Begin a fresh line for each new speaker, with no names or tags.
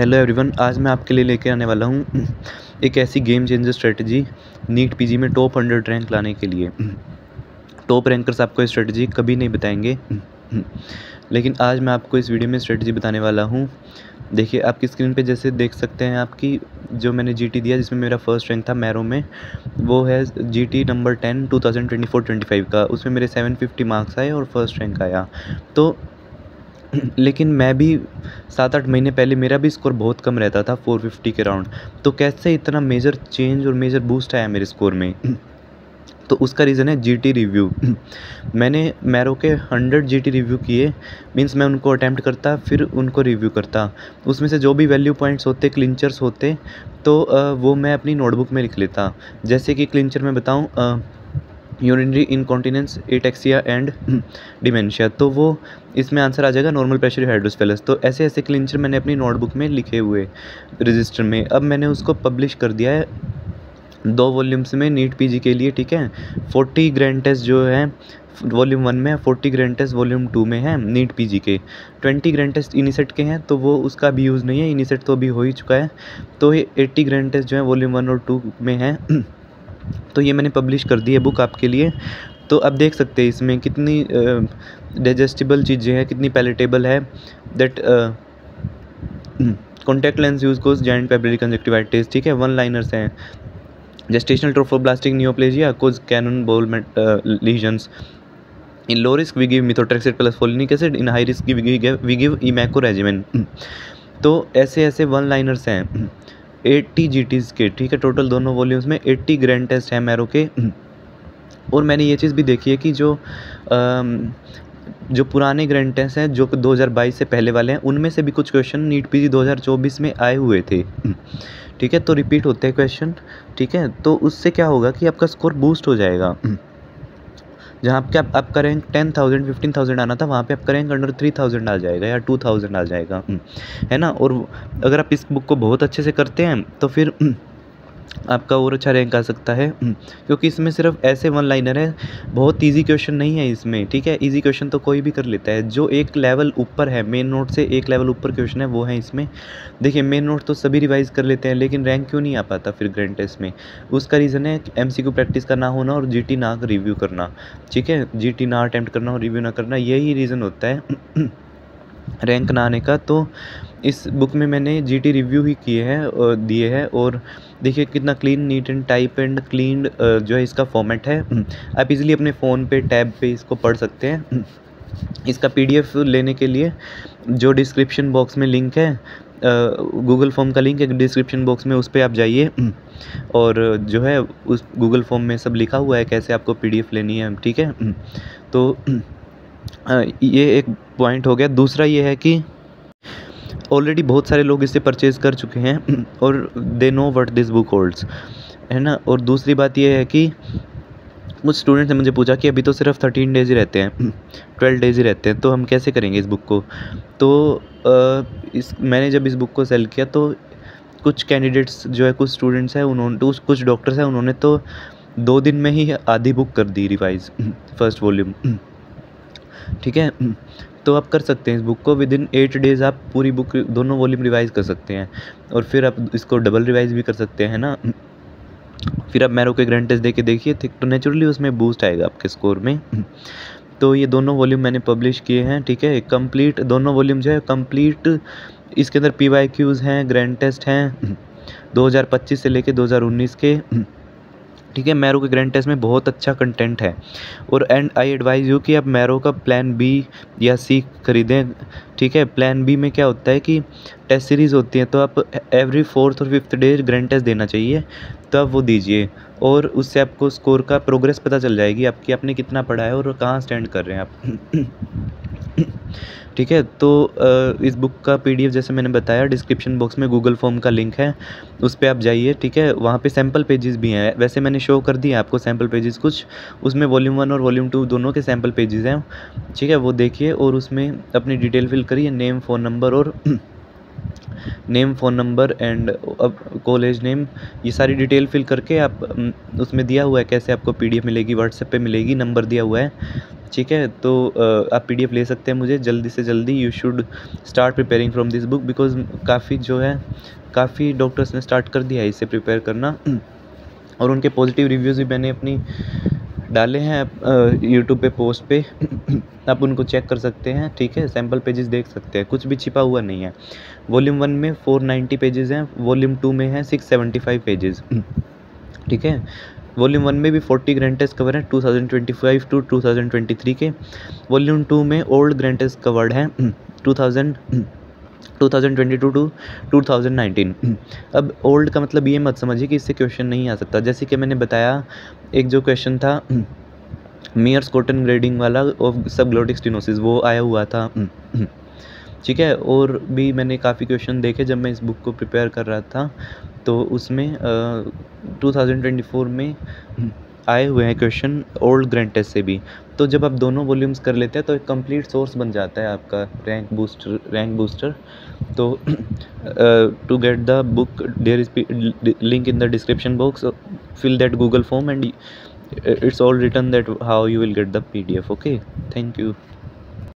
Hello everyone, आज मैं आपके लिए लेके आने वाला हूँ एक ऐसी game changer strategy NEET PG में टॉप 100 रैंक लाने के लिए। टॉप रैंकर्स आपको स्ट्रेटजी कभी नहीं बताएंगे, लेकिन आज मैं आपको इस वीडियो में स्ट्रेटजी बताने वाला हूँ। देखिए आपकी स्क्रीन पे जैसे देख सकते हैं, आपकी जो मैंने जीटी दिया जिसमें मेरा फर्स्ट रैंक था मैरो में, वो है जीटी नंबर 10 2024-25 का। उसमें मेरे 750 मार्क्स आए और फर्स्ट रैंक आया। तो लेकिन मैं भी 7-8 महीने पहले मेरा भी स्कोर बहुत कम रहता था, 450 के राउंड। तो कैसे इतना मेजर चेंज और मेजर बूस्ट आया मेरे स्कोर में? तो उसका रीज़न है जीटी रिव्यू। मैंने मैरो के 100 जीटी रिव्यू किए, मीन्स मैं उनको अटैम्प्ट करता फिर उनको रिव्यू करता। उसमें से जो भी वैल्यू पॉइंट्स होते, क्लिंचर्स होते, तो वो मैं अपनी नोटबुक में लिख लेता। जैसे कि क्लिंचर में बताऊँ, urinary incontinence, ataxia and dementia, तो वो इसमें आंसर आ जाएगा नॉर्मल प्रेशर हाइड्रोसेफेलस। तो ऐसे ऐसे क्लिंचर मैंने अपनी नोटबुक में लिखे हुए रजिस्टर में। अब मैंने उसको पब्लिश कर दिया है 2 वॉल्यूम्स में नीट पीजी के लिए, ठीक है। 40 ग्रैंड टेस्ट जो है वॉल्यूम 1 में है, 40 ग्रैंड टेस्ट वॉल्यूम 2 में है नीट पीजी के। 20 ग्रैंड टेस्ट इनिसेट के हैं, तो वो उसका भी यूज़ नहीं है, इनिसेट तो अभी हो ही चुका है। तो ये 80 ग्रैंड टेस्ट जो है वॉल्यूम 1 और 2 में है। तो ये मैंने पब्लिश कर दी है बुक आपके लिए। तो अब देख सकते हैं इसमें कितनी डाइजेस्टिबल चीज़ें हैं, कितनी पैलेटेबल है। That contact lens use causes giant papillary conjunctivitis, ठीक है। 1 लाइनर्स हैं। Gestational trophoblastic neoplasia causes cannon ball lesions. In low risk we give methotrexate plus folinic acid, in high risk we give EMACO regimen. तो ऐसे ऐसे 1 liners हैं 80 जीटीज़ के, ठीक है। टोटल दोनों वॉल्यूम्स में 80 ग्रैंड टेस्ट हैं मैरो के। और मैंने ये चीज़ भी देखी है कि जो पुराने ग्रैंड टेस्ट हैं, जो 2022 से पहले वाले हैं, उनमें से भी कुछ क्वेश्चन नीट पीजी 2024 में आए हुए थे, ठीक है। तो रिपीट होते हैं क्वेश्चन, ठीक है। तो उससे क्या होगा कि आपका स्कोर बूस्ट हो जाएगा। जहाँ पे आपका रैंक 10,000 15,000 आना था, वहाँ पे आपका रैंक अंडर 3,000 आ जाएगा या 2,000 आ जाएगा, है ना। और अगर आप इस बुक को बहुत अच्छे से करते हैं तो फिर आपका और अच्छा रैंक आ सकता है, क्योंकि इसमें सिर्फ ऐसे 1 लाइनर है। बहुत इजी क्वेश्चन नहीं है इसमें, ठीक है। इजी क्वेश्चन तो कोई भी कर लेता है। जो एक लेवल ऊपर है, मेन नोट से एक लेवल ऊपर क्वेश्चन है, वो है इसमें। देखिए मेन नोट तो सभी रिवाइज कर लेते हैं, लेकिन रैंक क्यों नहीं आ पाता फिर ग्रैंड टेस्ट में? उसका रीज़न है एमसीक्यू प्रैक्टिस का ना होना और जीटी ना रिव्यू करना, ठीक है। जीटी ना अटैम्प्ट करना और रिव्यू ना करना, यही रीज़न होता है रैंक ना आने का। तो इस बुक में मैंने जीटी रिव्यू ही किए हैं और दिए हैं। और देखिए कितना clean, neat and type and clean जो है इसका फॉर्मेट है। आप इजीली अपने फ़ोन पे, टैब पे इसको पढ़ सकते हैं। इसका पीडीएफ लेने के लिए जो डिस्क्रिप्शन बॉक्स में लिंक है, गूगल फॉर्म का लिंक है डिस्क्रिप्शन बॉक्स में, उस पर आप जाइए। और जो है उस गूगल फॉर्म में सब लिखा हुआ है कैसे आपको पीडीएफ लेनी है, ठीक है। तो ये एक पॉइंट हो गया। दूसरा ये है कि ऑलरेडी बहुत सारे लोग इसे परचेज़ कर चुके हैं और they know what this book holds, है ना। और दूसरी बात ये है कि कुछ स्टूडेंट्स ने मुझे पूछा कि अभी तो सिर्फ 13 डेज़ ही रहते हैं, 12 डेज़ ही रहते हैं, तो हम कैसे करेंगे इस बुक को? तो मैंने जब इस बुक को सेल किया तो कुछ कैंडिडेट्स जो है, कुछ स्टूडेंट्स हैं, उन्होंने कुछ डॉक्टर्स हैं, उन्होंने तो 2 दिन में ही आधी बुक कर दी रिवाइज़, फर्स्ट वॉल्यूम, ठीक है। तो आप कर सकते हैं इस बुक को विदिन 8 डेज़। आप पूरी बुक दोनों वॉल्यूम रिवाइज़ कर सकते हैं और फिर आप इसको डबल रिवाइज़ भी कर सकते हैं ना। फिर आप मैरो के ग्रैंड टेस्ट दे के देखिए, तो नेचुरली उसमें बूस्ट आएगा आपके स्कोर में। तो ये दोनों वॉल्यूम मैंने पब्लिश किए हैं, ठीक है। कंप्लीट दोनों वॉल्यूम जो है कंप्लीट, इसके अंदर पीवाईक्यूज़ हैं, ग्रैंड टेस्ट हैं 2025 से लेके 2019 के, ठीक है। मैरो के ग्रैंड टेस्ट में बहुत अच्छा कंटेंट है। और एंड आई एडवाइज़ यू कि आप मैरो का प्लान बी या सी खरीदें, ठीक है। प्लान बी में क्या होता है कि टेस्ट सीरीज़ होती है, तो आप एवरी 4th और 5th डे ग्रैंड टेस्ट देना चाहिए, तो आप वो दीजिए। और उससे आपको स्कोर का प्रोग्रेस पता चल जाएगी आपकी, आपने कितना पढ़ा है और कहाँ स्टैंड कर रहे हैं आप ठीक है। तो इस बुक का पीडीएफ जैसे मैंने बताया, डिस्क्रिप्शन बॉक्स में गूगल फॉर्म का लिंक है, उस पर आप जाइए, ठीक है। वहाँ पे सैम्पल पेजेस भी हैं, वैसे मैंने शो कर दिए आपको सैम्पल पेजेस कुछ, उसमें वॉल्यूम 1 और वॉल्यूम 2 दोनों के सैम्पल पेजेस हैं, ठीक है। वो देखिए और उसमें अपनी डिटेल फिल करिए, नेम, फ़ोन नंबर और नेम, फ़ोन नंबर एंड अब कॉलेज नेम, ये सारी डिटेल फिल करके आप उसमें दिया हुआ है कैसे आपको पीडीएफ मिलेगी, व्हाट्सएप पे मिलेगी, नंबर दिया हुआ है, ठीक है, तो आप PDF ले सकते हैं मुझे जल्दी से जल्दी। You should start preparing from this book because काफ़ी डॉक्टर्स ने स्टार्ट कर दिया है इसे प्रिपेयर करना और उनके पॉजिटिव रिव्यूज़ भी मैंने अपनी डाले हैं यूट्यूब पे पोस्ट पे आप उनको चेक कर सकते हैं। ठीक है, सैम्पल पेजेस देख सकते हैं, कुछ भी छिपा हुआ नहीं है। वॉल्यूम 1 में 490 पेजेस हैं, वॉल्यूम 2 में है 675 पेजेस। ठीक है, वॉल्यूम 1 में भी 40 ग्रैंड टेस्ट कवर हैं 2025 टू 2023 के। वॉल्यूम 2 में ओल्ड ग्रैंड टेस्ट कवर्ड हैं 2022 टू 2019। अब ओल्ड का मतलब ये मत समझिए कि इससे क्वेश्चन नहीं आ सकता। जैसे कि मैंने बताया, एक जो क्वेश्चन था मेयर्स कॉटन ग्रेडिंग वाला ऑफ सबग्लोटिक स्टेनोसिस वो आया हुआ था। ठीक है, और भी मैंने काफ़ी क्वेश्चन देखे जब मैं इस बुक को प्रिपेयर कर रहा था, तो उसमें 2024 में आए हुए हैं क्वेश्चन ओल्ड ग्रैंड टेस्ट से भी। तो जब आप दोनों वॉल्यूम्स कर लेते हैं तो एक कंप्लीट सोर्स बन जाता है आपका रैंक बूस्टर। तो to get the book there is link in the description box, fill that Google form and it's all written that how you will get the PDF. Okay, thank you.